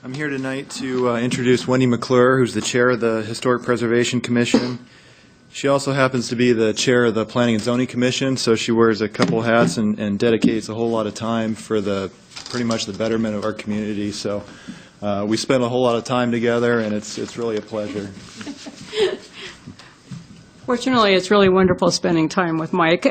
I'm here tonight to introduce Wendy McClure, who's the chair of the Historic Preservation Commission. She also happens to be the chair of the Planning and Zoning Commission, so she wears a couple hats and dedicates a whole lot of time for pretty much the betterment of our community. So we spend a whole lot of time together, and it's really a pleasure. Fortunately, it's really wonderful spending time with Mike.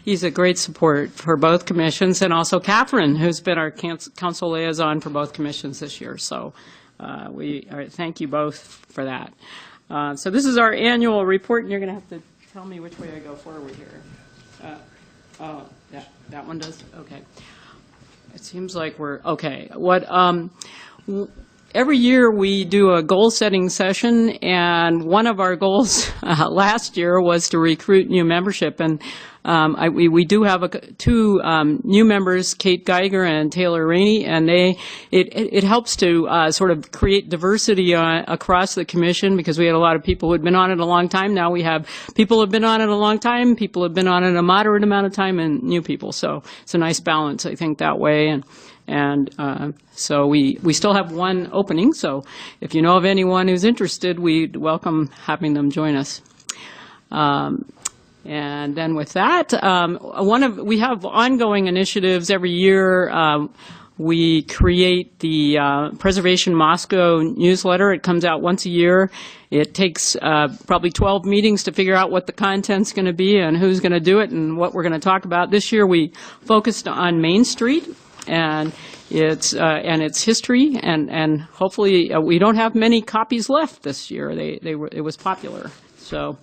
He's a great support for both commissions, and also Catherine, who's been our council liaison for both commissions this year. So thank you both for that. So this is our annual report, and you're going to have to tell me which way I go forward here. That one does? Okay. It seems like we're, okay. Every year we do a goal-setting session, and one of our goals last year was to recruit new membership. And we do have two new members, Kate Geiger and Taylor Rainey, and it helps to sort of create diversity across the commission, because we had a lot of people who had been on it a long time. Now we have people who have been on it a long time, people who have been on it a moderate amount of time, and new people. So it's a nice balance, I think, that way. And so we still have one opening, so if you know of anyone who's interested, we'd welcome having them join us. And then with that, we have ongoing initiatives every year. We create the Preservation Moscow newsletter. It comes out once a year. It takes probably 12 meetings to figure out what the content's going to be and who's going to do it and what we're going to talk about. This year we focused on Main Street and its history, and hopefully we don't have many copies left this year. It was popular. So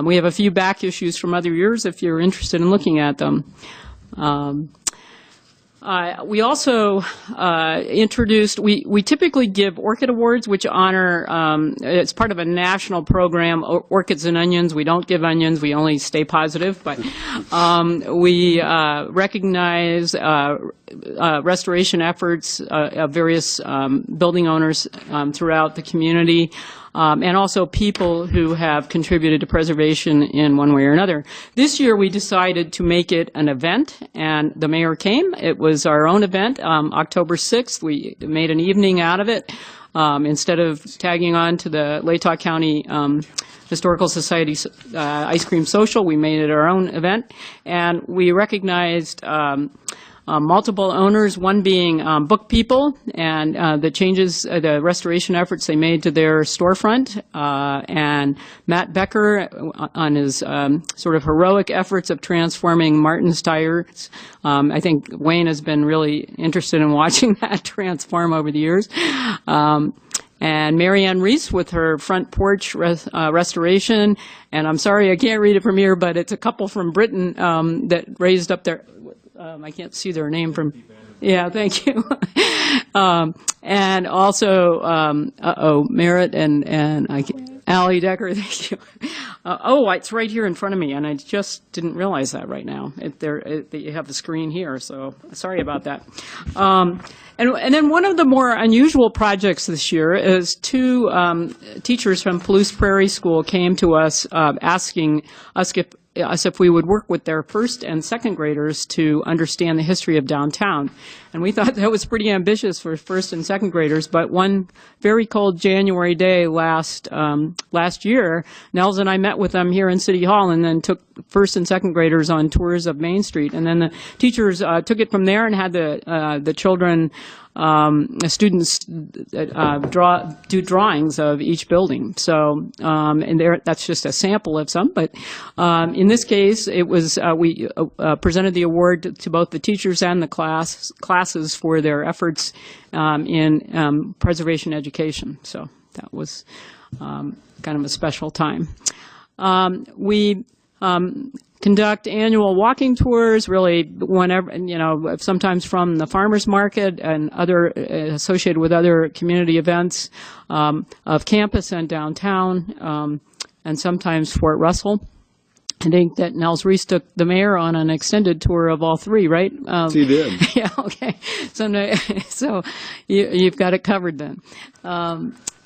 we have a few back issues from other years if you're interested in looking at them. We also introduced, we typically give Orchid Awards, which honor, it's part of a national program, Orchids and Onions. We don't give onions, we only stay positive, but we recognize restoration efforts of various building owners throughout the community. And also people who have contributed to preservation in one way or another. This year we decided to make it an event, and the mayor came. It was our own event, October 6th. We made an evening out of it. Instead of tagging on to the Latah County Historical Society Ice Cream Social, we made it our own event. And we recognized multiple owners, one being Book People, and the changes, the restoration efforts they made to their storefront, and Matt Becker on his sort of heroic efforts of transforming Martin's Tires. I think Wayne has been really interested in watching that transform over the years. And Marianne Reese with her front porch restoration. And I'm sorry I can't read it from here, but it's a couple from Britain that raised up their... I can't see their name from, yeah, thank you. And also, Merritt and Allie Decker, thank you. It's right here in front of me, and I just didn't realize that right now. You have the screen here, so sorry about that. And then one of the more unusual projects this year is two teachers from Palouse Prairie School came to us asking us if we would work with their first and second graders to understand the history of downtown. And we thought that was pretty ambitious for first and second graders, but one very cold January day last year, Nels and I met with them here in City Hall and then took first and second graders on tours of Main Street. And then the teachers took it from there and had the children, students do drawings of each building. So, and that's just a sample of some, but in this case, it was, we presented the award to both the teachers and the classes for their efforts in preservation education. So that was kind of a special time. We conduct annual walking tours, really whenever, sometimes from the farmers market and other associated with other community events of campus and downtown, and sometimes Fort Russell. I think that Nels Reese took the mayor on an extended tour of all three, right? She did. Yeah, okay. So you've got it covered then.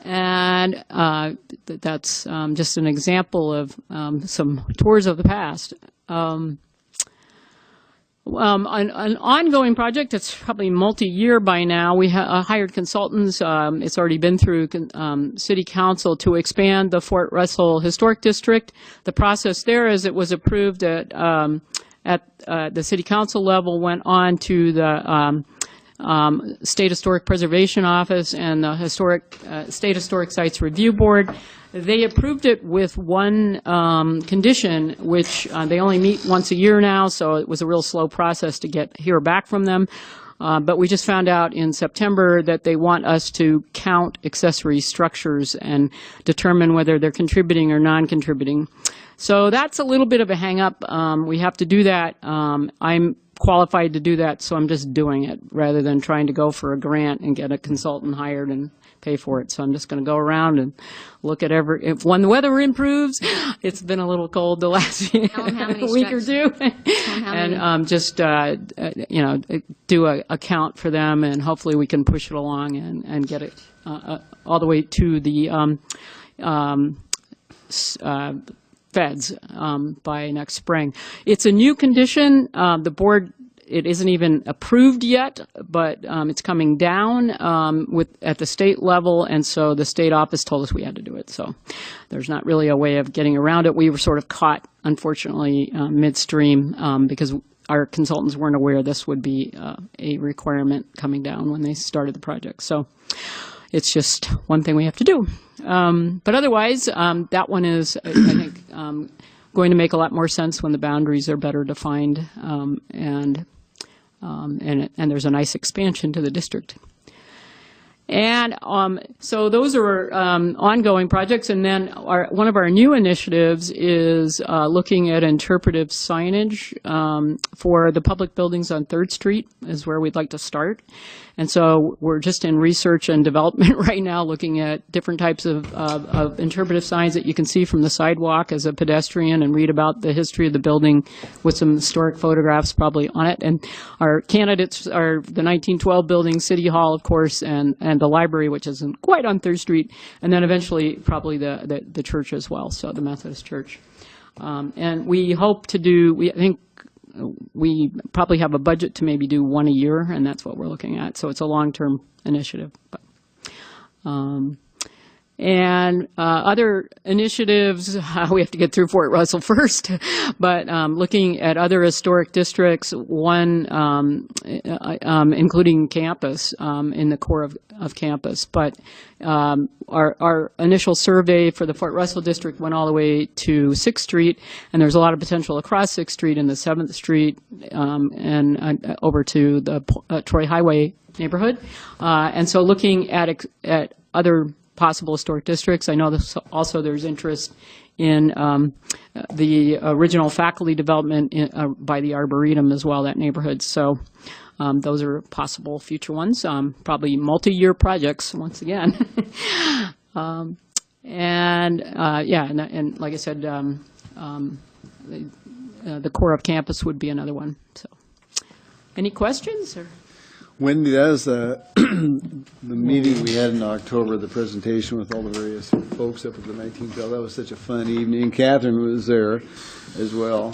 And that's just an example of some tours of the past. An ongoing project. It's probably multi-year by now. We hired consultants. It's already been through City Council to expand the Fort Russell Historic District. The process there, as it was approved at the City Council level, went on to the State Historic Preservation Office and the State Historic Sites Review Board. They approved it with one condition, which they only meet once a year now, so it was a real slow process to hear back from them. But we just found out in September that they want us to count accessory structures and determine whether they're contributing or non-contributing. So that's a little bit of a hang-up. We have to do that. I'm qualified to do that, so I'm just doing it rather than trying to go for a grant and get a consultant hired and pay for it. So I'm just going to go around and look at when the weather improves. It's been a little cold the last week or two, and just do a count for them, and hopefully we can push it along and get it all the way to the feds by next spring. It's a new condition. The board, it isn't even approved yet, but it's coming down at the state level, and so the state office told us we had to do it. So there's not really a way of getting around it. We were sort of caught, unfortunately, midstream because our consultants weren't aware this would be a requirement coming down when they started the project. So it's just one thing we have to do. But otherwise, that one is, I think, going to make a lot more sense when the boundaries are better defined, and there's a nice expansion to the district. And so those are ongoing projects. And then one of our new initiatives is looking at interpretive signage for the public buildings on 3rd Street is where we'd like to start. And so we're just in research and development right now, looking at different types of interpretive signs that you can see from the sidewalk as a pedestrian and read about the history of the building with some historic photographs probably on it. And our candidates are the 1912 building, City Hall, of course, and the library, which isn't quite on 3rd Street, and then eventually probably the church as well, so the Methodist Church. And we hope to do, I think we probably have a budget to maybe do one a year, and that's what we're looking at. So it's a long-term initiative. But, and other initiatives, we have to get through Fort Russell first, but looking at other historic districts, one including campus, in the core of campus. But our initial survey for the Fort Russell district went all the way to 6th Street, and there's a lot of potential across 6th Street and the 7th Street and over to the Troy Highway neighborhood. And so looking at other possible historic districts. I know also there's interest in the original faculty development by the Arboretum as well, that neighborhood. So those are possible future ones, probably multi-year projects once again. And like I said, the core of campus would be another one. So, any questions? Or? Wendy, that was the meeting we had in October, the presentation with all the various folks up at the 1912. That was such a fun evening. Catherine was there as well.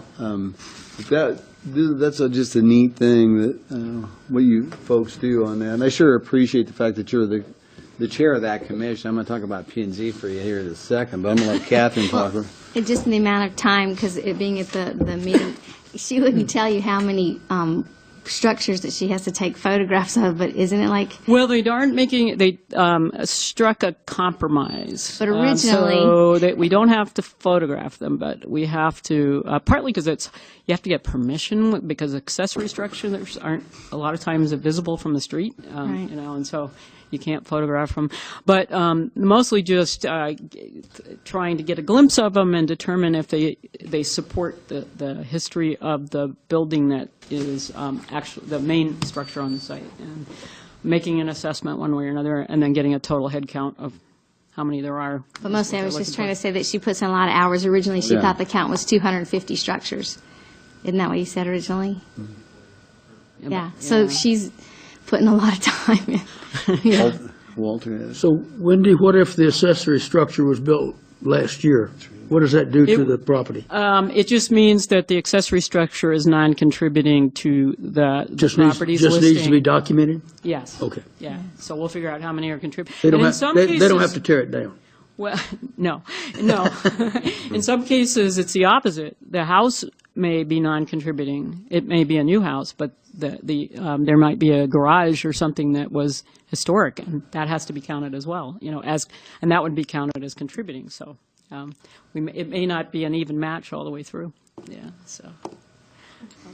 That's just a neat thing that what you folks do on that. And I sure appreciate the fact that you're the chair of that commission. I'm going to talk about P&Z for you here in a second, but I'm going to let Catherine talk. It's just the amount of time, because it being at the meeting, she wouldn't tell you how many structures that she has to take photographs of, but isn't it like... Well, they struck a compromise. But originally... so that we don't have to photograph them, but we have to, partly because you have to get permission, because accessory structures aren't a lot of times visible from the street, right. And so you can't photograph them. But mostly just trying to get a glimpse of them and determine if they support the history of the building that is actually the main structure on the site, and making an assessment one way or another, and then getting a total head count of how many there are. But mostly I was just trying to say that she puts in a lot of hours. Originally she thought the count was 250 structures. Isn't that what you said originally? Mm-hmm. Yeah, so she's putting a lot of time in. Walter. So, Wendy, what if the accessory structure was built last year. What does that do to the property? It just means that the accessory structure is non-contributing to the property's listing. Just needs to be documented? Yes. Okay. Yeah, so we'll figure out how many are contributing. They don't have to tear it down. Well, no. In some cases, it's the opposite. The house may be non-contributing. It may be a new house, but there might be a garage or something that was historic, and that has to be counted as well. And that would be counted as contributing. So it may not be an even match all the way through. Yeah. So.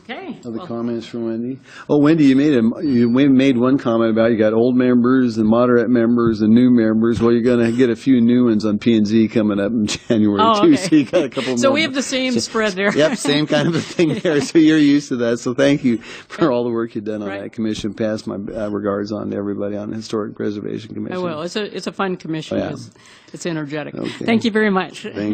Okay. Other comments from Wendy? Oh, Wendy, you made one comment about you got old members and moderate members and new members. Well, you're going to get a few new ones on P&Z coming up in January too. Okay. So you got a couple more. So we have the same spread there. Yep, same kind of a thing there. So you're used to that. So thank you for all the work you've done on that commission. Pass my regards on to everybody on the Historic Preservation Commission. I will. It's a fun commission. Yeah. It's energetic. Okay. Thank you very much. Thank you.